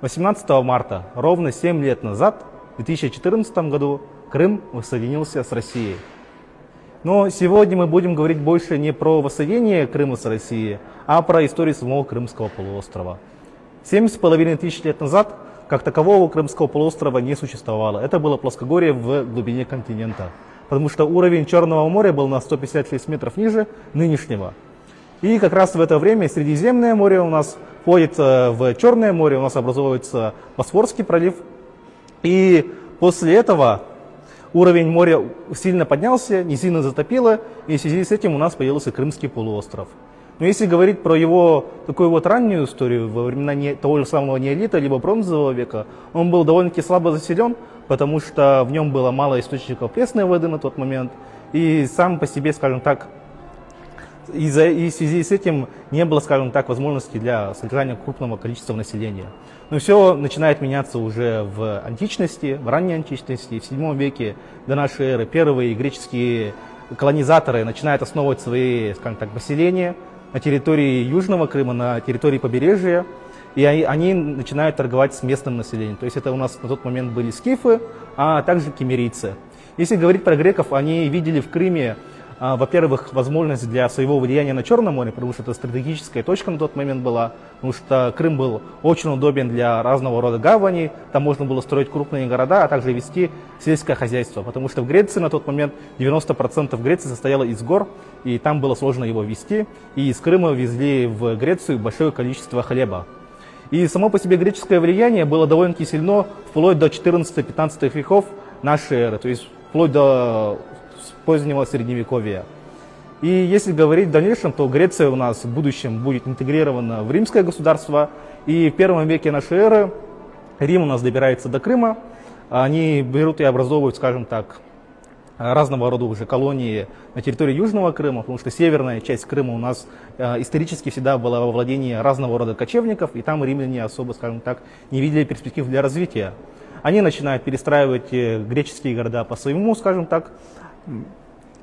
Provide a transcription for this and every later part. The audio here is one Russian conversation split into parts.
18 марта, ровно 7 лет назад, в 2014 году, Крым воссоединился с Россией. Но сегодня мы будем говорить больше не про воссоединение Крыма с Россией, а про историю самого Крымского полуострова. 7,5 тысяч лет назад как такового Крымского полуострова не существовало. Это было плоскогорье в глубине континента, потому что уровень Черного моря был на 156 метров ниже нынешнего. И как раз в это время Средиземное море у нас входит в Черное море, у нас образовывается Босфорский пролив. И после этого уровень моря сильно поднялся, не сильно затопило, и в связи с этим у нас появился Крымский полуостров. Но если говорить про его такую вот раннюю историю, во времена того же самого неолита, либо бронзового века, он был довольно-таки слабо заселен, потому что в нем было мало источников пресной воды на тот момент, и сам по себе, скажем так, и в связи с этим не было, скажем так, возможности для содержания крупного количества населения. Но все начинает меняться уже в античности, в ранней античности, в VII веке до нашей эры. Первые греческие колонизаторы начинают основывать свои, скажем так, поселения на территории Южного Крыма, на территории побережья, и они начинают торговать с местным населением. То есть это у нас на тот момент были скифы, а также киммерийцы. Если говорить про греков, они видели в Крыме, во-первых, возможность для своего влияния на Черное море, потому что это стратегическая точка на тот момент была, потому что Крым был очень удобен для разного рода гаваней, там можно было строить крупные города, а также вести сельское хозяйство, потому что в Греции на тот момент 90% Греции состояло из гор, и там было сложно его вести, и из Крыма везли в Грецию большое количество хлеба. И само по себе греческое влияние было довольно-таки сильно вплоть до 14-15 веков нашей эры, то есть вплоть до позднего Средневековья. И если говорить в дальнейшем, то Греция у нас в будущем будет интегрирована в римское государство. И в первом веке нашей эры Рим у нас добирается до Крыма. Они берут и образовывают, скажем так, разного рода уже колонии на территории Южного Крыма, потому что северная часть Крыма у нас исторически всегда была во владении разного рода кочевников, и там римляне особо, скажем так, не видели перспектив для развития. Они начинают перестраивать греческие города по своему, скажем так,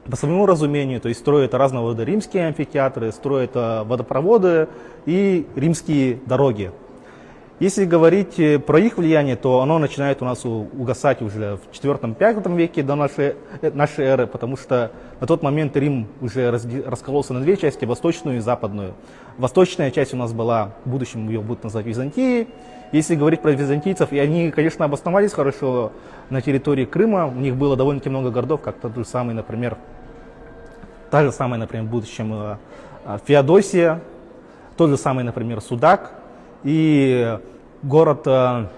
по своему разумению, то есть строят разного рода римские амфитеатры, строят водопроводы и римские дороги. Если говорить про их влияние, то оно начинает у нас угасать уже в IV-V веке до нашей эры, потому что на тот момент Рим уже раскололся на две части, восточную и западную. Восточная часть у нас была, в будущем ее будут называть Византией. Если говорить про византийцев, и они, конечно, обосновались хорошо на территории Крыма, у них было довольно-таки много городов, как тот же самый, например, в будущем Феодосия, тот же самый, например, Судак, и город на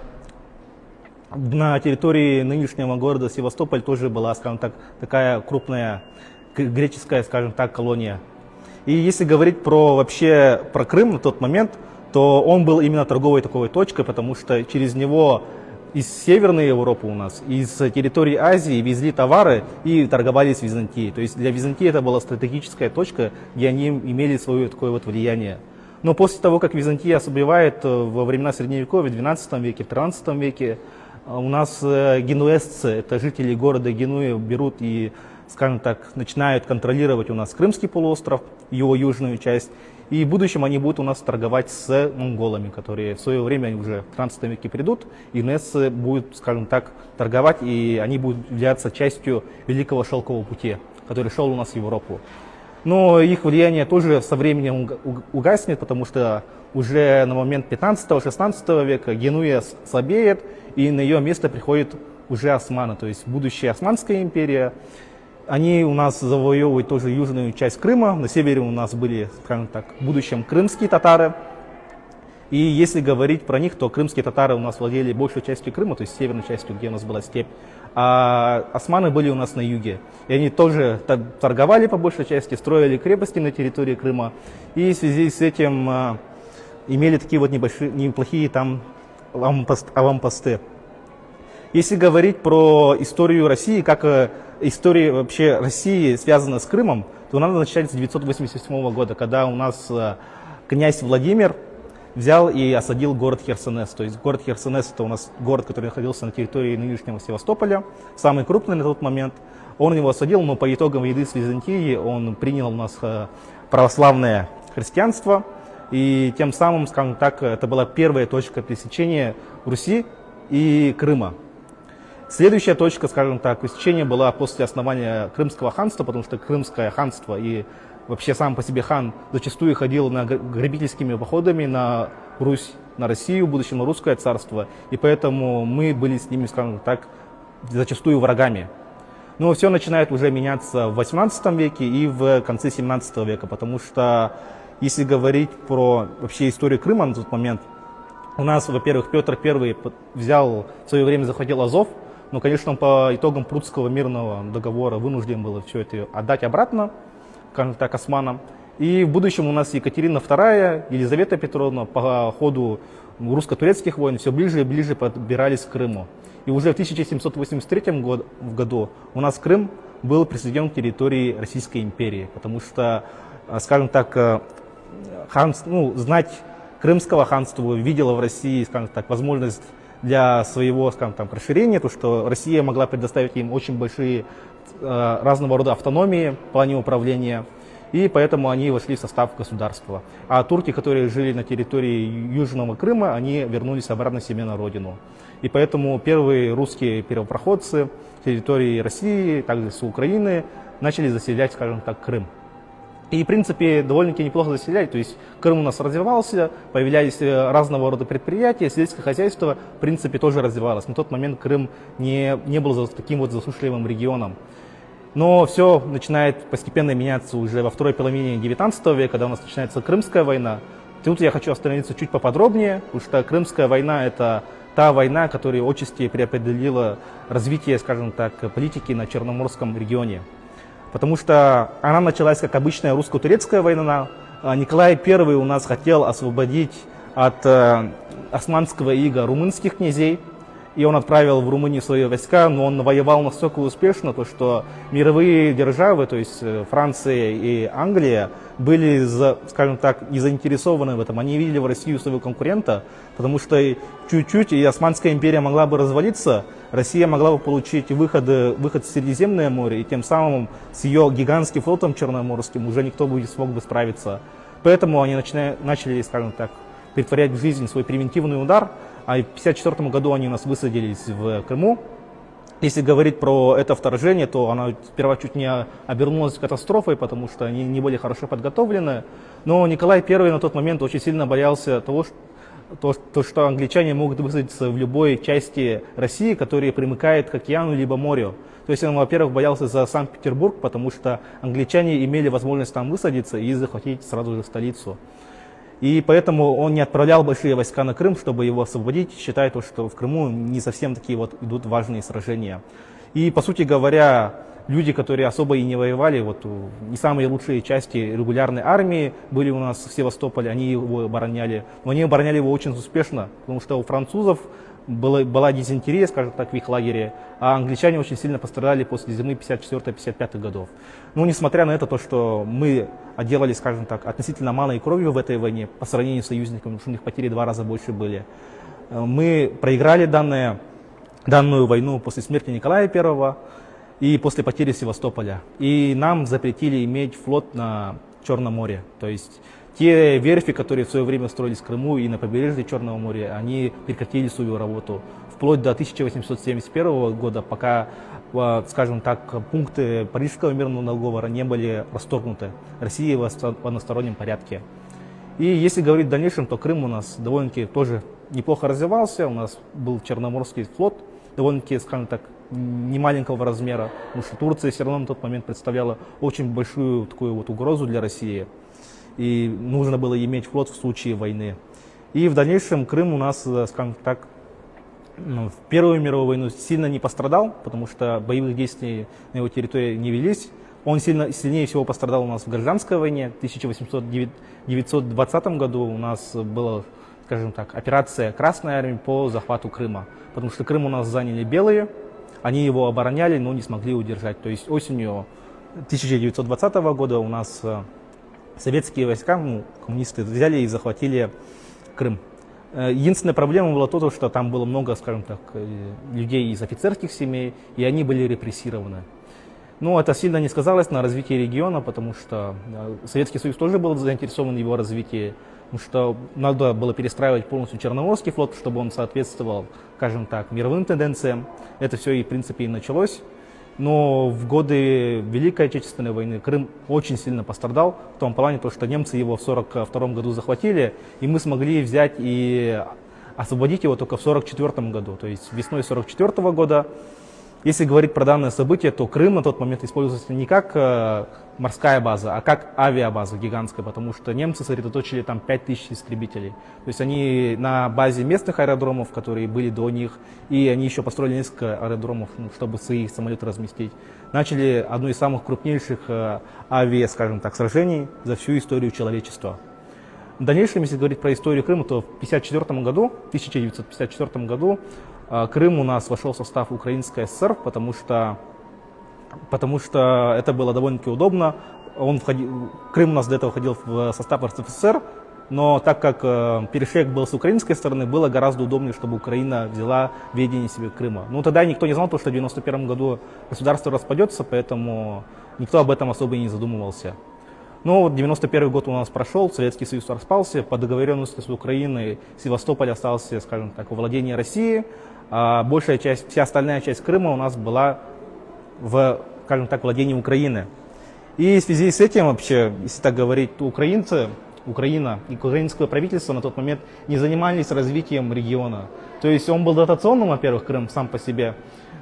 территории нынешнего города Севастополь тоже была, скажем так, такая крупная греческая, скажем так, колония. И если говорить вообще про Крым на тот момент, то он был именно торговой такой точкой, потому что через него из Северной Европы у нас, из территории Азии везли товары и торговали с Византией. То есть для Византии это была стратегическая точка, где они имели свое такое вот влияние. Но после того, как Византия ослабевает во времена Средневековья, в XII веке, в XIII веке, у нас генуэзцы, это жители города Генуи, берут и, скажем так, начинают контролировать у нас Крымский полуостров, его южную часть. И в будущем они будут у нас торговать с монголами, которые в свое время уже в XIII веке придут, и генуэзцы будут, скажем так, торговать, и они будут являться частью Великого Шелкового пути, который шел у нас в Европу. Но их влияние тоже со временем угаснет, потому что уже на момент 15-16 века Генуя слабеет, и на ее место приходят уже османы, то есть будущая Османская империя. Они у нас завоевывают тоже южную часть Крыма, на севере у нас были, скажем так, в будущем крымские татары. И если говорить про них, то крымские татары у нас владели большей частью Крыма, то есть северной частью, где у нас была степь, а османы были у нас на юге. И они тоже торговали по большей части, строили крепости на территории Крыма, и в связи с этим имели такие вот неплохие там аванпосты. Если говорить про историю России, как история вообще России связана с Крымом, то надо начать с 987 года, когда у нас князь Владимир взял и осадил город Херсонес. То есть город Херсонес — это у нас город, который находился на территории нынешнего Севастополя, самый крупный на тот момент. Он его осадил, но по итогам войны с Византией он принял у нас православное христианство. и тем самым, скажем так, это была первая точка пересечения Руси и Крыма. Следующая точка, скажем так, пересечения была после основания Крымского ханства, потому что Крымское ханство и вообще сам по себе хан зачастую ходил грабительскими походами на Русь, на Россию, в будущем на Русское царство, и поэтому мы были с ними, скажем так, зачастую врагами. Но все начинает уже меняться в 18 веке и в конце 17 века, потому что если говорить про вообще историю Крыма на тот момент, у нас, во-первых, Петр I взял, в свое время захватил Азов, но, конечно, он по итогам Прудского мирного договора вынужден был все это отдать обратно, скажем так, османам. И в будущем у нас Екатерина II, Елизавета Петровна по ходу русско-турецких войн все ближе и ближе подбирались к Крыму. И уже в 1783 году у нас Крым был присоединен к территории Российской империи, потому что, скажем так, знать Крымского ханства видела в России, скажем так, возможность для своего, скажем так, расширения, то, что Россия могла предоставить им очень большие разного рода автономии в плане управления, и поэтому они вошли в состав государства. А турки, которые жили на территории Южного Крыма, они вернулись обратно себе на родину. И поэтому первые русские первопроходцы с территории России, также с Украины, начали заселять, скажем так, Крым. И, в принципе, довольно-таки неплохо заселяли, то есть Крым у нас развивался, появлялись разного рода предприятия, сельское хозяйство, в принципе, тоже развивалось. На тот момент Крым не был таким вот засушливым регионом. Но все начинает постепенно меняться уже во второй половине 19 века, когда у нас начинается Крымская война. Тут я хочу остановиться чуть поподробнее, потому что Крымская война – это та война, которая отчасти преопределила развитие, скажем так, политики на Черноморском регионе. Потому что она началась как обычная русско-турецкая война. Николай I у нас хотел освободить от османского ига румынских князей, и он отправил в Румынию свои войска, но он воевал настолько успешно, что мировые державы, то есть Франция и Англия, были, скажем так, не заинтересованы в этом. Они видели в Россию своего конкурента, потому что чуть-чуть и Османская империя могла бы развалиться, Россия могла бы получить выход в Средиземное море, и тем самым с ее гигантским флотом черноморским уже никто бы не смог бы справиться. Поэтому они начали, скажем так, претворять в жизнь свой превентивный удар, а в 1954 году они у нас высадились в Крыму. Если говорить про это вторжение, то оно сперва чуть не обернулось катастрофой, потому что они не были хорошо подготовлены. Но Николай I на тот момент очень сильно боялся того, что англичане могут высадиться в любой части России, которая примыкает к океану либо морю. То есть он, во-первых, боялся за Санкт-Петербург, потому что англичане имели возможность там высадиться и захватить сразу же столицу. И поэтому он не отправлял большие войска на Крым, чтобы его освободить, считая, что в Крыму не совсем такие вот идут важные сражения. И, по сути говоря, люди, которые особо и не воевали, не самые лучшие части регулярной армии были у нас в Севастополе, они его обороняли. Но они обороняли его очень успешно, потому что у французов была дизентерия, скажем так, в их лагере, а англичане очень сильно пострадали после зимы 54-55 годов. Но несмотря на это, то, что мы отделали, скажем так, относительно малой кровью в этой войне по сравнению с союзниками, потому что у них потери в 2 раза больше были, мы проиграли данную войну после смерти Николая I и после потери Севастополя. И нам запретили иметь флот на Черном море. То есть те верфи, которые в свое время строились в Крыму и на побережье Черного моря, они прекратили свою работу вплоть до 1871 года, пока, скажем так, пункты Парижского мирного договора не были расторгнуты. Россия в одностороннем порядке. И если говорить в дальнейшем, то Крым у нас довольно-таки тоже неплохо развивался. У нас был Черноморский флот, довольно-таки, скажем так, немаленького размера, потому что Турция все равно на тот момент представляла очень большую такую вот угрозу для России. И нужно было иметь флот в случае войны. И в дальнейшем Крым у нас, скажем так, в Первую мировую войну сильно не пострадал, потому что боевых действий на его территории не велись. Он сильнее всего пострадал у нас в гражданской войне. В 1920 году у нас была, скажем так, операция Красной армии по захвату Крыма, потому что Крым у нас заняли белые, они его обороняли, но не смогли удержать. То есть осенью 1920 года у нас советские войска, коммунисты, взяли и захватили Крым. Единственная проблема была то, что там было много, скажем так, людей из офицерских семей, и они были репрессированы. Но это сильно не сказалось на развитии региона, потому что Советский Союз тоже был заинтересован в его развитии, потому что надо было перестраивать полностью Черноморский флот, чтобы он соответствовал, скажем так, мировым тенденциям. Это все и в принципе и началось. Но в годы Великой Отечественной войны Крым очень сильно пострадал, в том плане, что немцы его в 1942 году захватили, и мы смогли взять и освободить его только в 1944 году, то есть весной 1944 года. Если говорить про данное событие, то Крым на тот момент использовался не как морская база, а как авиабаза гигантская, потому что немцы сосредоточили там 5000 истребителей. То есть они на базе местных аэродромов, которые были до них, и они еще построили несколько аэродромов, чтобы свои самолеты разместить, начали одно из самых крупнейших скажем так, сражений за всю историю человечества. В дальнейшем, если говорить про историю Крыма, то в 1954 году Крым у нас вошел в состав Украинской ССР, потому что это было довольно-таки удобно. Крым у нас до этого входил в состав РСФСР, но так как перешеек был с украинской стороны, было гораздо удобнее, чтобы Украина взяла ведение себе Крыма. Но тогда никто не знал, что в 1991 году государство распадется, поэтому никто об этом особо и не задумывался. Но вот 91 год у нас прошел, Советский Союз распался, по договоренности с Украиной Севастополь остался, скажем так, во владении России, а большая часть, вся остальная часть Крыма у нас была в, скажем так, владении Украины. И в связи с этим вообще, если так говорить, то Украина и украинское правительство на тот момент не занимались развитием региона. То есть он был дотационным, во-первых, Крым сам по себе,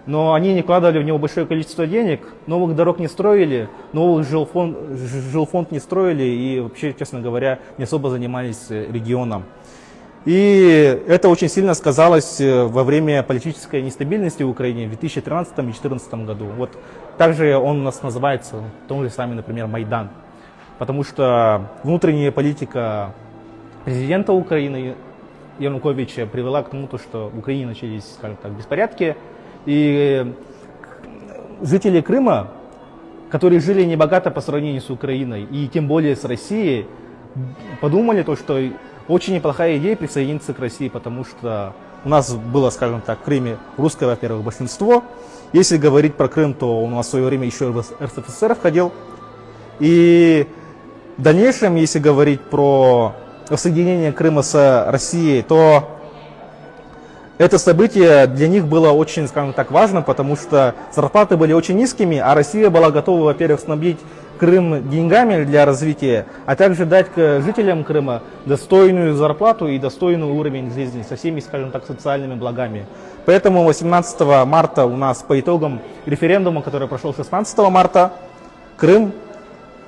но они не вкладывали в него большое количество денег, новых дорог не строили, новых жилфонд не строили и вообще, честно говоря, не особо занимались регионом. И это очень сильно сказалось во время политической нестабильности в Украине в 2013 и 2014 году. Вот также он у нас называется, в том же самом, например, Майдан. Потому что внутренняя политика президента Украины Януковича привела к тому, что в Украине начались, скажем так, беспорядки. И жители Крыма, которые жили небогато по сравнению с Украиной, и тем более с Россией, подумали, что очень неплохая идея присоединиться к России, потому что у нас было, скажем так, в Крыме русское, во-первых, большинство. Если говорить про Крым, то у нас в свое время еще в РСФСР входил. И в дальнейшем, если говорить про воссоединение Крыма с Россией, то это событие для них было очень, скажем так, важно, потому что зарплаты были очень низкими, а Россия была готова, во-первых, снабдить Крым деньгами для развития, а также дать жителям Крыма достойную зарплату и достойный уровень жизни со всеми, скажем так, социальными благами. Поэтому 18 марта у нас по итогам референдума, который прошел 16 марта, Крым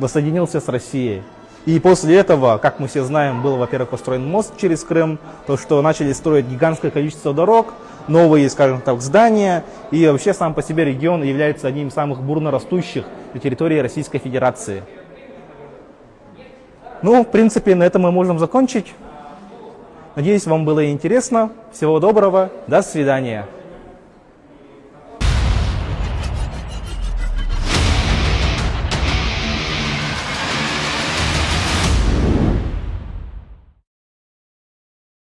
воссоединился с Россией. И после этого, как мы все знаем, был, во-первых, построен мост через Крым, то, что начали строить гигантское количество дорог, новые, скажем так, здания, и вообще сам по себе регион является одним из самых бурно растущих на территории Российской Федерации. Ну, в принципе, на этом мы можем закончить. Надеюсь, вам было интересно. Всего доброго, до свидания.